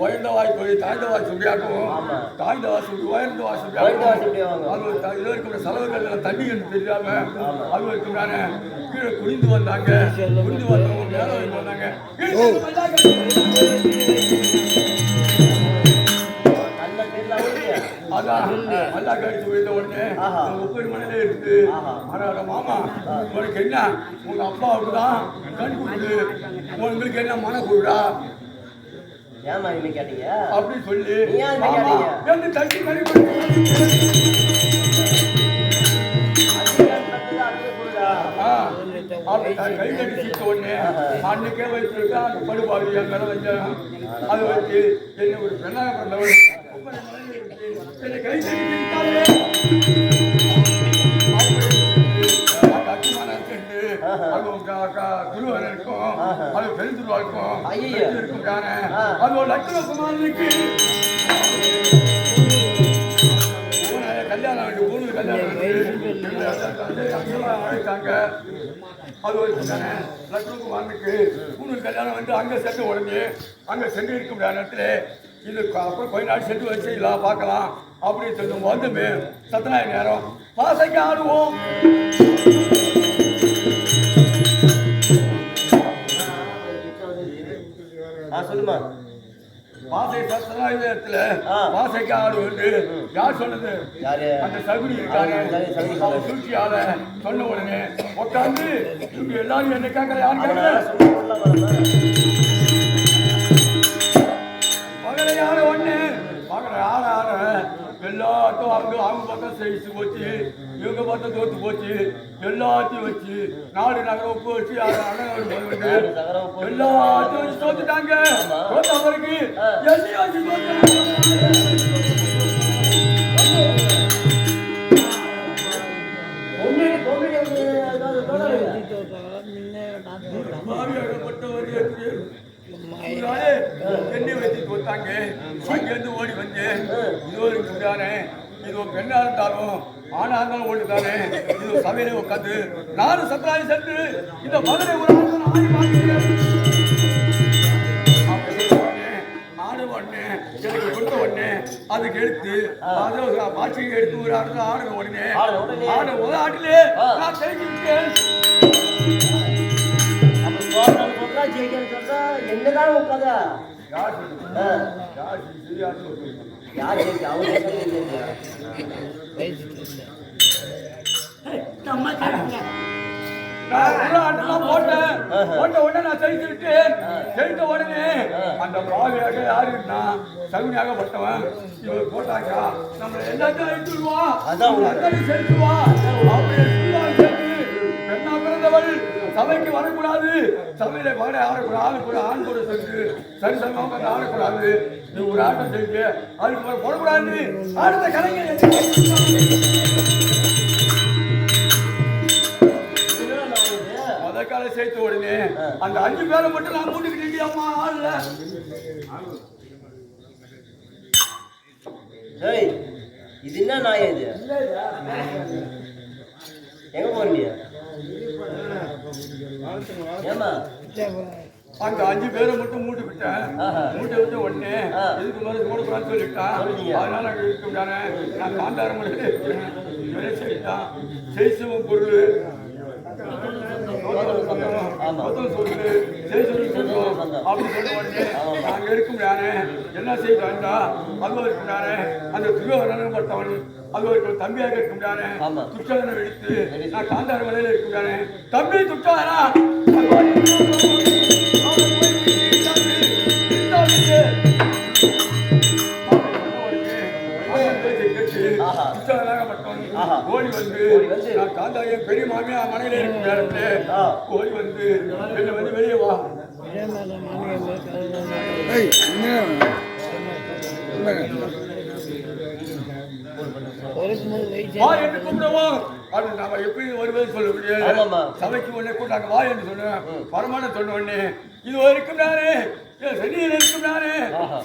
உயர்ந்த வாய் போய் தாழ்ந்த வாய் சுடியாக்கும், தாழ்ந்த வாசி உயர்ந்த வாசி அது இதோ இருக்கிற செலவுகள் தண்ணி தெரியாம அது இருக்கிறாங்க. கீழே குனிந்து வந்தாங்க. குனிந்து வந்தவங்க மேல வந்தாங்க. அதான் நல்லா கழிச்சு போயிட்ட உடனே 30 மணில இருக்கு. ஆனா மாமா உனக்கு என்ன, உங்க அப்பாவுக்கு தான் கண் கொடுக்குது, உங்களுக்கு என்ன மன கொடுடா அப்படி சொல்லி தட்டி கணி கை தட்டி சீட்ட உடனே அன்னைக்கே வச்சிருக்கா அந்த படுபாடு என் மேல வச்ச அதை வச்சு என்ன ஒரு பெண்ணாக பிறந்தவள் கை தட்டி குருவனுக்கும் அது பெருந்துருவாருக்கும் இருக்கும் தானே. அது ஒரு லட்சண குமாரனுக்கு கல்யாணம் ஆகிட்டு 3 கல்யாணம் அழைத்தாங்க. அது ஒரு தானே லட்சண குமாரனுக்கு 3 கல்யாணம் வந்து அங்கே சென்று உடனே அங்கே சென்று இருக்கும் நேரத்தில் இது அப்புறம் கொஞ்ச நாள் சென்று வச்சு செய்யலாம் பார்க்கலாம் அப்படின்னு சொல்லி வந்துமே சத்தனாய நேரம் பாசைக்கு ஆடுவோம். சொல்லுமா பாசை சத்தனாயத்துல பாசைக்கு ஆடுவது யார் சொன்னது? அந்த சகுனி இருக்காங்க சூழ்ச்சியால சொன்ன உடனே உட்காந்து இவங்க எல்லாரும் என்ன கேட்கற யார் மகளை யார ஒண்ணு மகளை ஆட எல்லாத்தையும் அவங்க பக்கம் செய்து போச்சு, இவங்க பக்கம் தோத்து போச்சு. எல்லாத்தையும் வச்சு நாடு நகரம் உப்பு வச்சு எல்லாத்தையும் வச்சு தோத்துட்டாங்க. அவருக்கு எல்லையும் வச்சு எண்ணெய் வச்சு தோத்தாங்க. அங்கிருந்து ஓடி வந்து இதோ இருக்கிறானே, இதோ பெண்ணா இருந்தாலும் ஆனா இருந்தாலும் ஓடிதானே, இது சபையில உட்காந்து நானும் சத்ராஜி சென்று இந்த மதுரை ஒரு ஆடு உடனே எனக்கு கொடுத்த உடனே அதுக்கு எடுத்து பாட்சிக்கு எடுத்து ஒரு ஆடு ஆடுன உடனே ஆடு ஒரு ஆட்டிலே நான் தெரிஞ்சுட்டேன். என்னதான் உட்காதா போட்ட உடனே நான் ஜெயிச்சுட்டேன். ஜெயித்த உடனே அந்த பாவியாக யாரு இருந்தா சகுனியாகப்பட்டவன் இவன் போட்டாக்கா நம்ம எல்லாத்தையும் அழிச்சுடுவா, செலுத்துவா அப்படின்னு பெண்ணா பிறந்தவள் சபைக்கு வரக்கூடாது, சபையில பாட ஆடக்கூடாது, ஆண் கூட சென்று சரி சமமாக ஆடக்கூடாது, நீ ஒரு ஆட்டம் செஞ்சு அதுக்கு போடக்கூடாது. அடுத்த கலைஞர் முதற்கால சேர்த்த உடனே அந்த 5 பேரை மட்டும் நான் மூட்டுக்கிட்டு அம்மா ஆள்ல இது என்ன நாய்? இது எங்க போறீங்க? அந்த 5 பேரை மட்டும் மூட்டு விட்டேன். மூட்டை விட்ட உடனே இதுக்கு மேலே போடக்கூடாதுன்னு சொல்லிட்டான். அதனால அங்கே இருக்க முடியாத நான் காந்தாரம் வேலை செய்தான். செய்சவன் பொருள் சொல்லு செய்சவன் சொல்லும் வந்தோம். அப்படி சொன்ன உடனே நாங்க இருக்கும் நானே என்ன செய்தாண்டா அது இருக்கும் நானே அந்த துரியோதனன் பட்டவன் அது ஒரு தம்பியாக இருக்கும் நானே துச்சாதனை எடுத்து நான் காந்தார வலையில இருக்கும் நானே தம்பி துச்சாதனா ஓடி வந்து நான் காந்தாய பெரிய மாமியா மனையில இருக்கும் நேரத்துல ஓடி வந்து என்ன வந்து வெளியே வா வா என்று கூப்பிடுவோம். அது நாம எப்படி வருவது சொல்ல முடியாது. சபைக்கு உடனே கூட்டாங்க வா என்று சொன்னேன். பரமான சொன்ன உடனே இது வரைக்கும் நானே சனியில் இருக்கும் நானே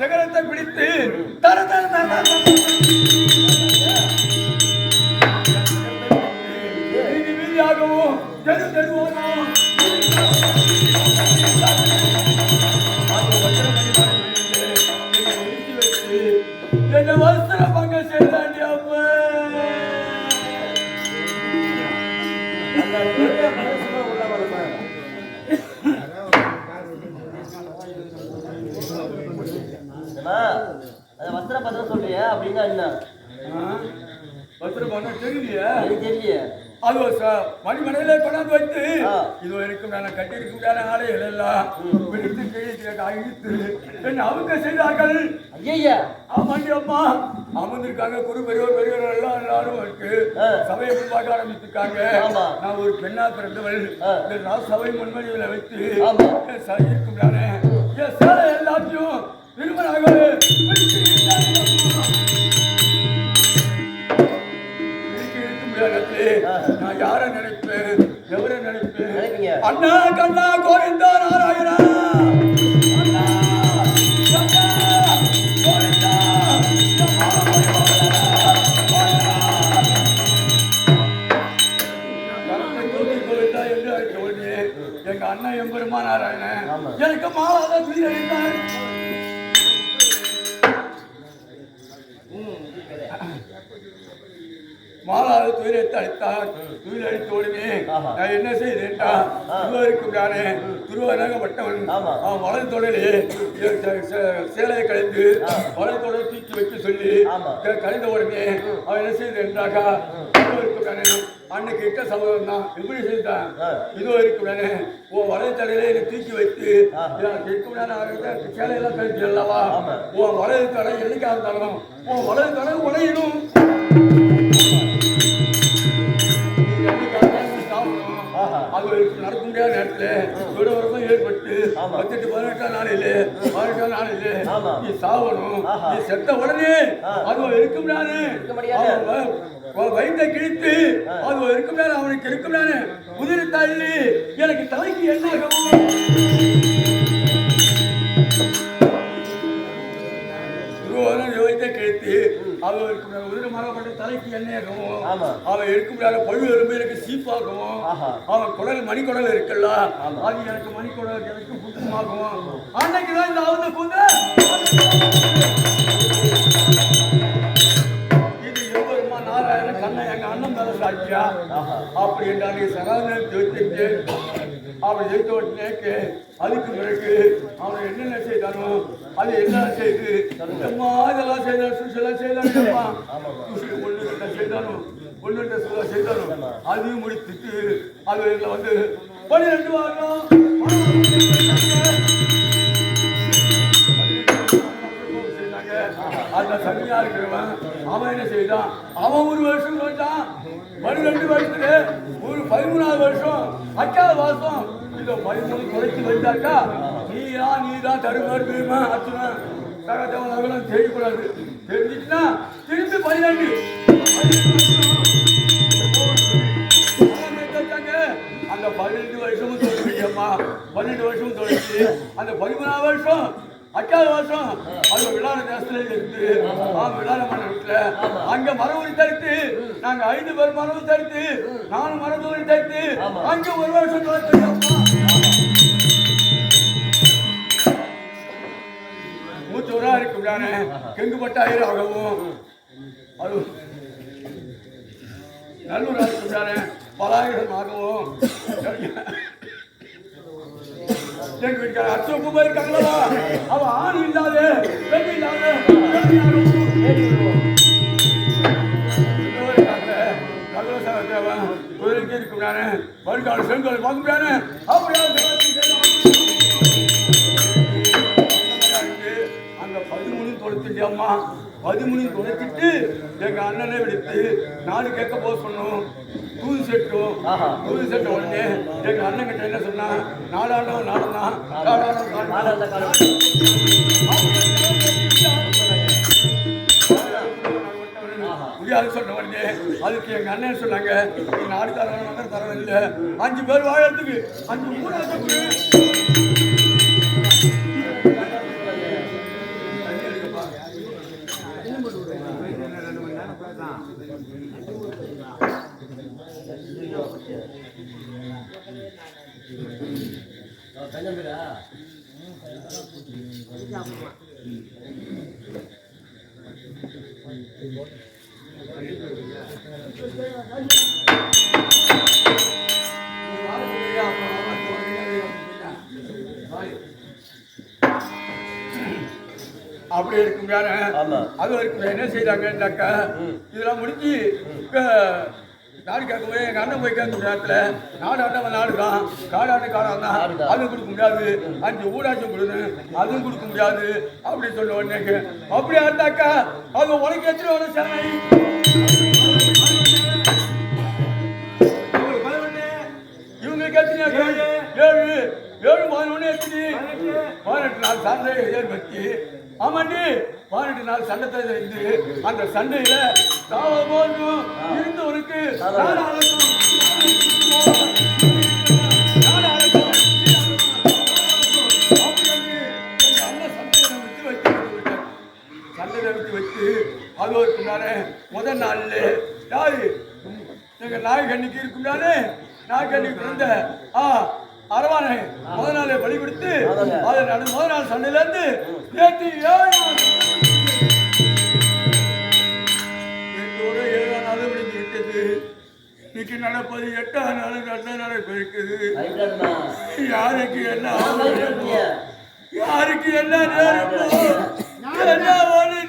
சிகரத்தை பிடித்து தர தர தர வீதி வீதியாகவும் தெரு தெருவாகவும் என்ன வஸ்திர பங்க செய்தாண்டி அம்மா வஸ்திர பத்திரம் சொல்றியா அப்படின்னா என்ன வஸ்திர பங்கம் தெரியலையா தெரியலையே அது மணிமனையில கொண்டாந்து வைத்து இது வரைக்கும் நான் கட்டி இருக்க ஆடைகள் எல்லாம் பிடித்து கிழித்து இழுத்து என்ன அவங்க செய்தார்கள். ஐயா ஆமாண்டி அம்மா அமர்ந்திருக்காங்க குரு பெரியவர் பெரியவர் எல்லாரும் இருக்கு சபையை முன்பாக ஆரம்பித்திருக்காங்க. நான் ஒரு பெண்ணா பிறந்தவள் சபை முன்மணிகளை வைத்து இருக்கும் நானே என் சேலை எல்லாத்தையும் விரும்பனாக நான் யார நினைப்பேன் எவரை நினைப்பேன் அண்ணா கண்ணா கோவிந்தா நாராயணா அண்ணா கண்ணா கோவிந்தா கோவிந்தா என்று அழைக்க உடனே எங்க அண்ணன் எம்பெருமா நாராயணன் எனக்கு மாலாத துணி அளித்தார். மாலாவது துயிலத்தை அளித்தார். துயில் அளித்த உடனே நான் என்ன செய்தேன்டா துருவருக்கும் நானே துருவனகப்பட்டவன் அவன் வலது தொடலே சேலையை கலைந்து வலது தொடரை தூக்கி வைக்க சொல்லி கலைந்த உடனே அவன் என்ன செய்தேன்டாக்கா துருவருக்கும் நானே அன்னைக்கு இட்ட சம்பவம் தான் எப்படி செய்தான் இது வரைக்கும் நானே உன் வலது தலையில என்னை தூக்கி வைத்து சேலையெல்லாம் கழிச்சு அல்லவா உன் வலது தடை என்னைக்கா இருந்தாலும் உன் வலது தடை உடையிடும். அது நடக்க முடியாத நேரத்துல விடவரமும் ஏற்பட்டு 18 நாளிலே நீ சாவணும். நீ செத்த உடனே அது இருக்கும் நானு வயிற்றை கிழித்து அது இருக்கும் நானு அவனுக்கு இருக்கும் நானு உதிரி தள்ளி எனக்கு தலைக்கு என்னாகவும் வைத்த கிழித்து அவருக்கு உதிரி மரப்பட்ட தலைக்கு எண்ணெயாகவும் அவன் இருக்கும் பழு எறும்பு எனக்கு சீப்பாகவும் அவன் குடல் மணிக்குடல் இருக்குல்ல அது எனக்கு மணிக்குடல் எனக்கு புத்தமாகவும் அன்னைக்குதான் இந்த அவங்க கூந்த இது எவ்வளவுமா நாராயண கண்ணை எங்க அண்ணன் மேல சாட்சியா அப்படி என்றால் சராதனை ஜெயித்து அப்படி ஜெயித்த உடனேக்கு அதுக்கு பிறகு அவனை என்னென்ன செய்தானோ அது என்ன செய்து அம்மா இதெல்லாம் செய்தான் செய்தானம்மா ஒன்று செய்தானோ ஒன்று செய்தானோ அதையும் முடித்துட்டு அது வந்து 12 வாரம் அந்த சனியா இருக்கிறவன் அவன் என்ன செய்தான் அவன் ஒரு வருஷம் சொல்லிட்டான் 12 வருஷத்துல ஒரு 13வது வருஷம் 8வது மாசம் இந்த 13 குறைச்சி வந்தாக்கா நீதான் தருமாறு பெருமா அர்ச்சனம் சகஜவன் தெரியக்கூடாது. தெரிஞ்சிச்சுன்னா திரும்பி 12 அந்த 12 வருஷமும் தோல்வியம்மா 12 வருஷமும் தோல்வி அந்த 13வது வருஷம் 8வது வருஷம் அது விழான தேசத்துல இருந்து விழான மண்டபத்துல அங்க மரபுரி தடுத்து நாங்க 5 பேர் மரபு தடுத்து 4 மரபுரி தடுத்து அங்க ஒரு வருஷம் மூச்சூரா இருக்கும் நானே கெங்குப்பட்ட ஆயிராகவும் அது நல்லூரா இருக்கும் நானே பலாயிரமாகவும் எங்க வீட்டுக்கார அச்சோக்கு போயிருக்காங்களா அவன் ஆண் இல்லாத பெண் இல்லாத குதிரைக்கு இருக்கிறானே வருங்கால செங்கோல் பார்க்க முடியாது அப்படியே அங்க 13 தொலைச்சிட்டு அம்மா 13 தொலைச்சிட்டு எங்க அண்ணனை விடுத்து 4 கேட்க போக சொன்னோம் தூது செட்டு உடனே எங்க அண்ணன் கிட்ட என்ன சொன்னா நாடாண்டவன் முடியாது சொன்ன உடனே அதுக்கு எங்க அண்ணன் சொன்னாங்க நீ நாடு தரவன் தரவில்லை 5 பேர் வாழறதுக்கு 5 ஊழலுக்கு அப்படி இருக்கும் அது வரைக்கும் என்ன செய்தாங்கன்னாக்கா இதெல்லாம் முடிஞ்சு நாடு கேட்கவே எங்க அண்ணன் போய் கேட்க நேரத்துல நாடாண்டவன் நாடுதான் காடாண்டு காடாதான் அதுவும் கொடுக்க முடியாது 5 ஊராட்சியும் கொடுங்க அதுவும் கொடுக்க முடியாது அப்படி சொல்ல உடனே அப்படியா இருந்தாக்கா அது உனக்கு எத்தனை சேனை இவங்களுக்கு எத்தனை 7 11 எத்தனை 18 நாள் சண்டை வச்சு ஆமாண்டி 18 நாள் சண்டை இருந்து அந்த சண்டையில போதும் இருந்தவருக்கு சண்டையில விட்டு வச்சு அது ஒரு முதல் நாள்ல யாரு எங்க நாயகண்ணிக்கு இருக்கும்னாலே நாயகண்ணிக்கு பிறந்த அரவானை முதல் நாளை பலி கொடுத்து அதை முதல் நாள் சண்டையில இருந்து நேற்று 7 நாள் முடிஞ்சு விட்டது இன்னைக்கு நடப்பது 8ஆம் நாள் நல்ல நடைபெறுக்குது யாருக்கு என்ன யாருக்கு என்ன என்ன வழி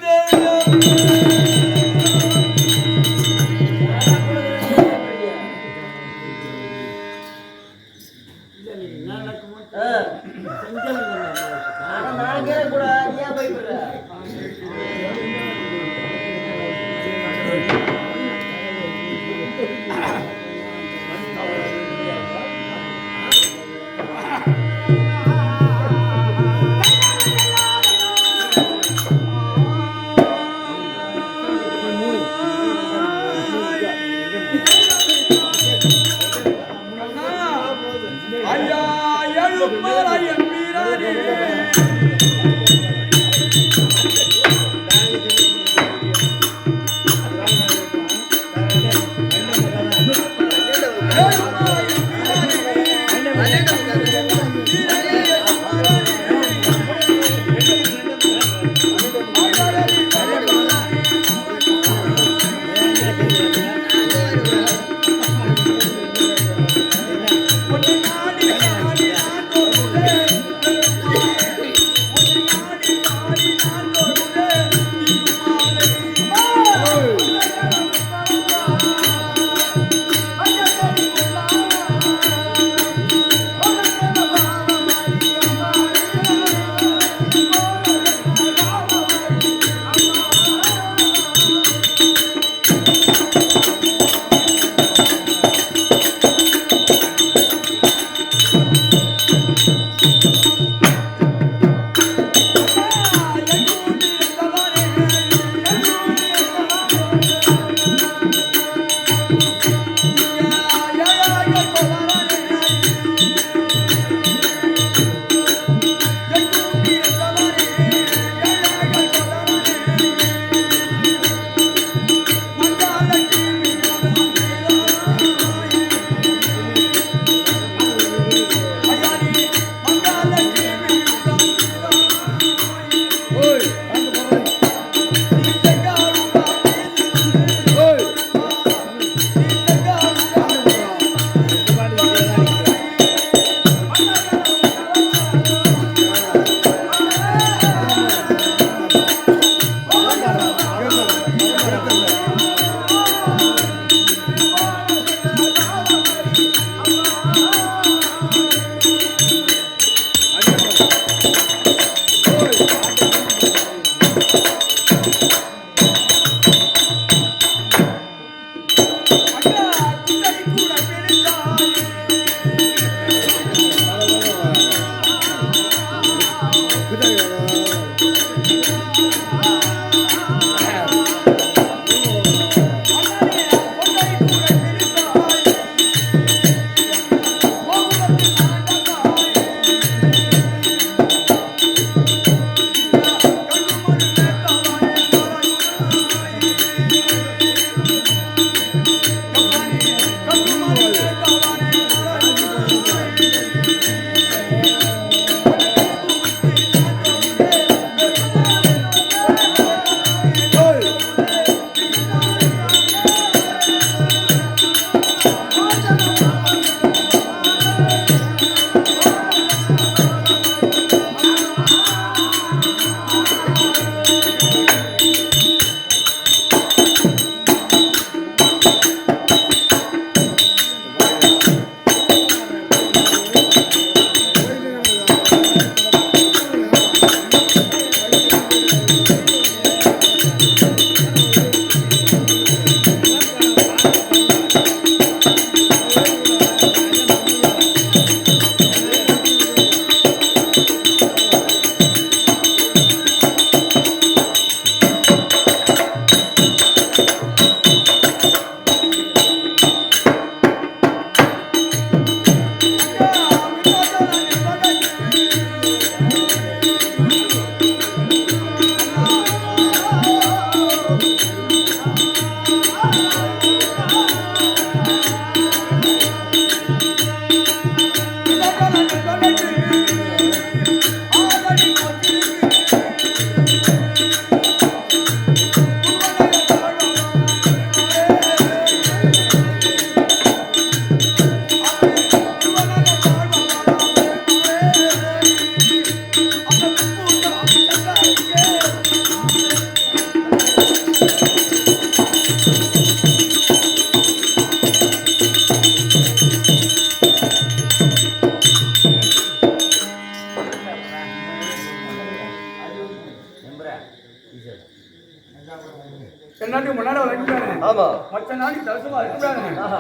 என்னாட்டி முன்னாடி வரைக்கும் ஆமா மற்ற நாளைக்கு தரிசனமா இருக்கிறாங்க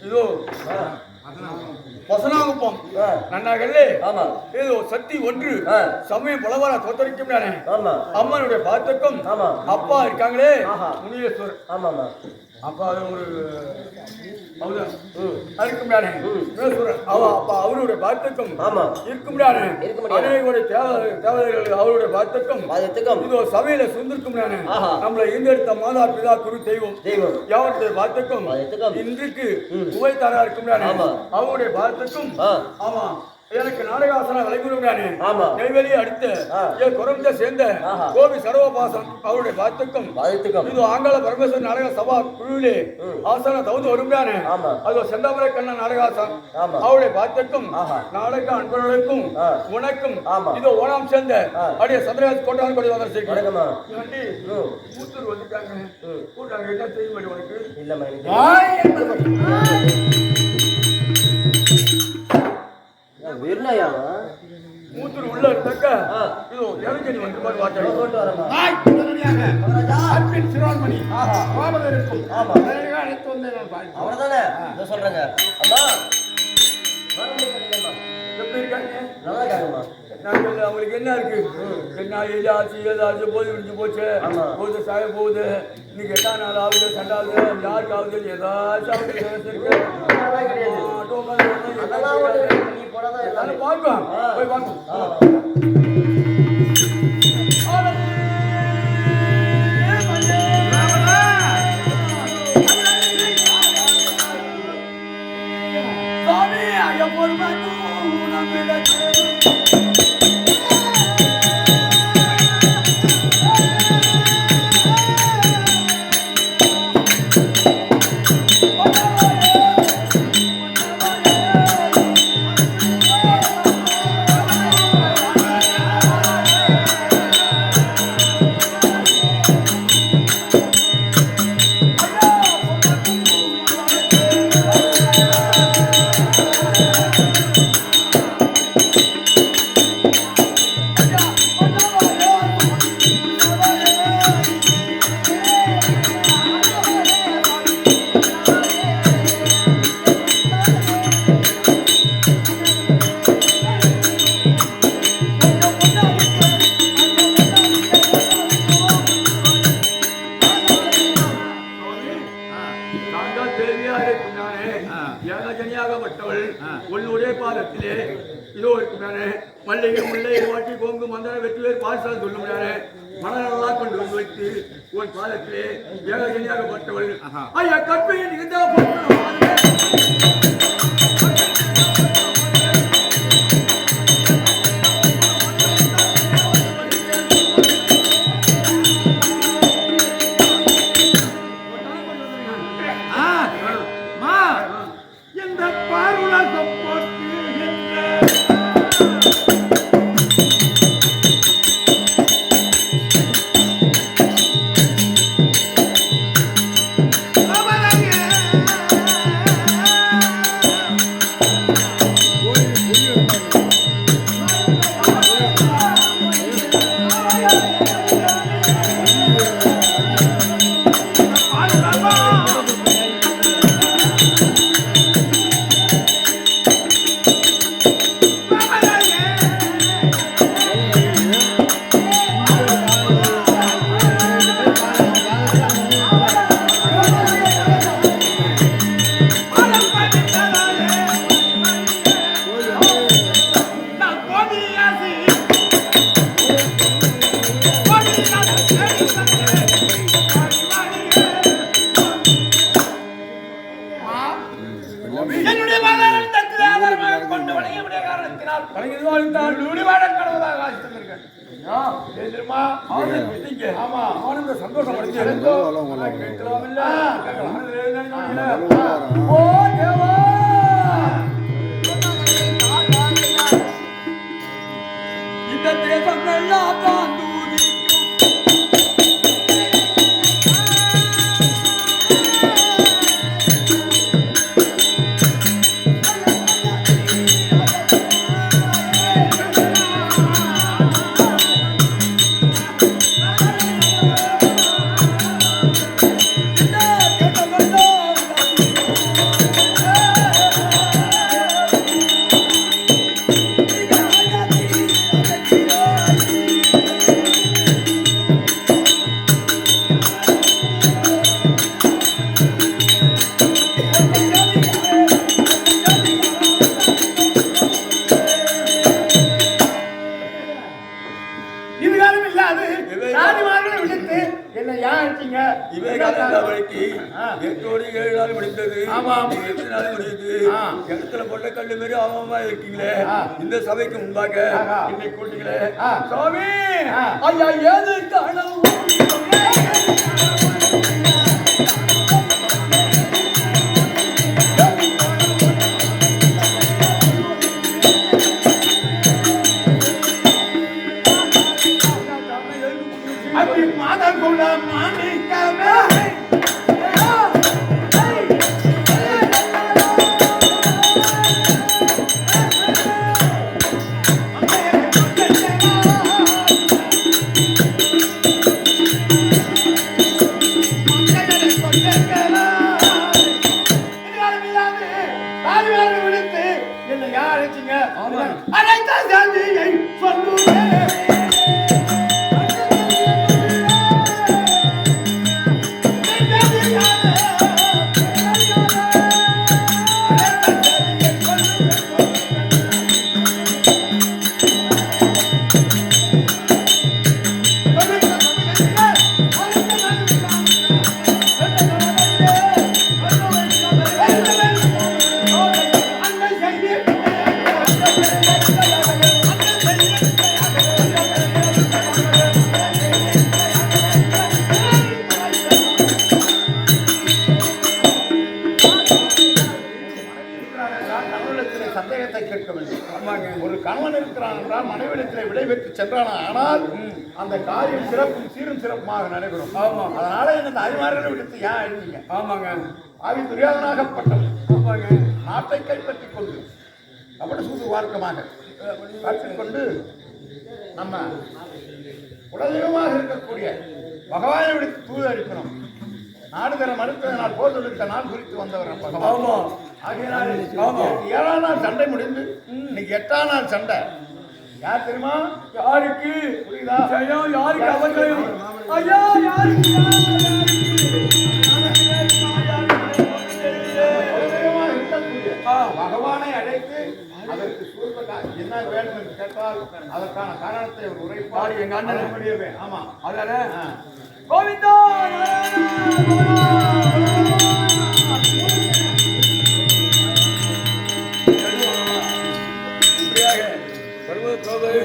இதோ வசனாகுப்பம் நன்னாகல்லே ஆமா ஏதோ சக்தி ஒன்று சமயம் பலவார தோத்தரிக்கும் ஆமா அம்மனுடைய பாத்துக்கும் ஆமா அப்பா இருக்காங்களே முனியேஸ்வர் ஆமா ஆமா அப்பா ஒரு இருக்கும் அப்பா அவருடைய பாத்துக்கும் இருக்கும் அநேகருடைய தேவதைகள் அவருடைய பாத்துக்கும் இதோ சபையில சுந்திருக்கும் நம்மளை ஈந்தெடுத்த மாதா பிதா குரு தெய்வம் யாவருடைய பாத்துக்கும் இன்றைக்கு உபயத்தாரா இருக்கும் அவருடைய பாத்துக்கும் ஆமா எனக்கு நாடகாசன விளைகுறானே நெய்வேலி அடுத்த என் குரந்த சேர்ந்த கோபி சர்வபாசம் அவருடைய பாத்துக்கும் இது ஆங்கால பரமேஸ்வரர் நாடக சபா குழுவிலே ஆசன தகுந்து வருகிறானே அது செந்தாமரை கண்ணன் நாடகாசன் அவருடைய பாத்துக்கும் நாடக அன்பர்களுக்கும் உனக்கும் இது ஓணாம் சேர்ந்த அப்படியே சந்திரகாஜ் கோட்டான் கொடி வந்தூர் வந்துட்டாங்க கூட்டாங்க என்ன செய்ய முடியும் உனக்கு இல்ல மூத்தூர் உள்ள இருக்க இதோ எலங்கடி வந்து பாரு வாட்டை கொண்டு வரமா சிரோன்மணி கோபம் இருக்கும் ஆமா அழைத்து வந்து நான் பாரு அவர்தானே இத சொல்றேங்க அம்மா எப்படி இருக்காங்க நல்லா இருக்காங்கம்மா நாங்கள் அவங்களுக்கு என்ன இருக்கு என்ன ஏதாச்சும் போது விடிஞ்சு போச்சு போது சாய போகுது இன்னைக்கு 8 நாள் ஆகுது சண்டாவது யாருக்கு ஆகுது ஏதாச்சும் இருக்கு பார்க்கலாம் போய் பார்க்கலாம் தேவியாக இருக்கும் நானே ஏகஜனியாகப்பட்டவள் உன்னுடைய பாதத்திலே இதோ இருக்கும் நானே மல்லிகை முல்லை வாட்டி கோங்கு மந்தன வெற்றிவேர் பாசால் சொல்லும் நானே மனநலா கொண்டு வந்து வைத்து உன் பாதத்திலே ஏகஜனியாகப்பட்டவள் ஐயா கற்பையை நிகழ்ந்தா இந்த சபைக்கு முன்பாக என்னை கூட்டுங்களே சுவாமி ஐயா ஏது ஒரு கணவன் இருக்கிறான் என்றால் மனைவிடத்தில் விடைபெற்று சென்றான். ஆனால் அந்த காரியம் சிறப்பும் சீரும் சிறப்புமாக நடைபெறும். ஆமாம், அதனால இந்த அறிவார்களை விடுத்து ஏன் எழுதிங்க? ஆமாங்க, ஆவி துரியாதனாகப்பட்டவன். ஆமாங்க, நாட்டை கைப்பற்றிக் கொண்டு அப்படி சூது வார்க்கமாக கற்றுக்கொண்டு நம்ம உலகமாக இருக்கக்கூடிய பகவானை விடுத்து தூது அளிக்கணும். நாடு தர மறுத்ததனால் போர் தொடுத்த நாள் குறித்து வந்தவர் பகவான். ஆகையினால் 7ஆம் நாள் சண்டை முடிந்து இன்னைக்கு 8ஆம் நாள் சண்டை. யார் தெரியுமா? யாருக்கு புரியுதா? யாருக்கு அவர்கள் ஐயா யாருக்கு என்ன வேண்டும் என்று கேட்டால் அதற்கான காரணத்தை ஒரு உரைப்பாடு எங்க அண்ணன் முடியவே. ஆமா அதானே கோவிந்தா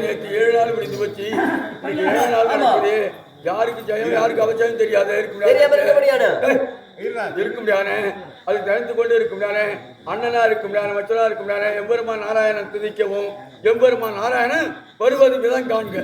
நேற்று 7 நாள் முடிந்து போச்சு. இன்னைக்கு 7 நாள் நடக்குது. யாருக்கு ஜெயம் யாருக்கு அவசியம் தெரியாத இருக்க முடியாத அது தெரிந்து கொண்டு இருக்க முடியாத அண்ணனா இருக்க முடியாத மற்றனா இருக்க முடியாத எம்பெருமான் நாராயணன் துதிக்கவும் எம்பெருமான் நாராயணன் வருவது விதம் காண்க.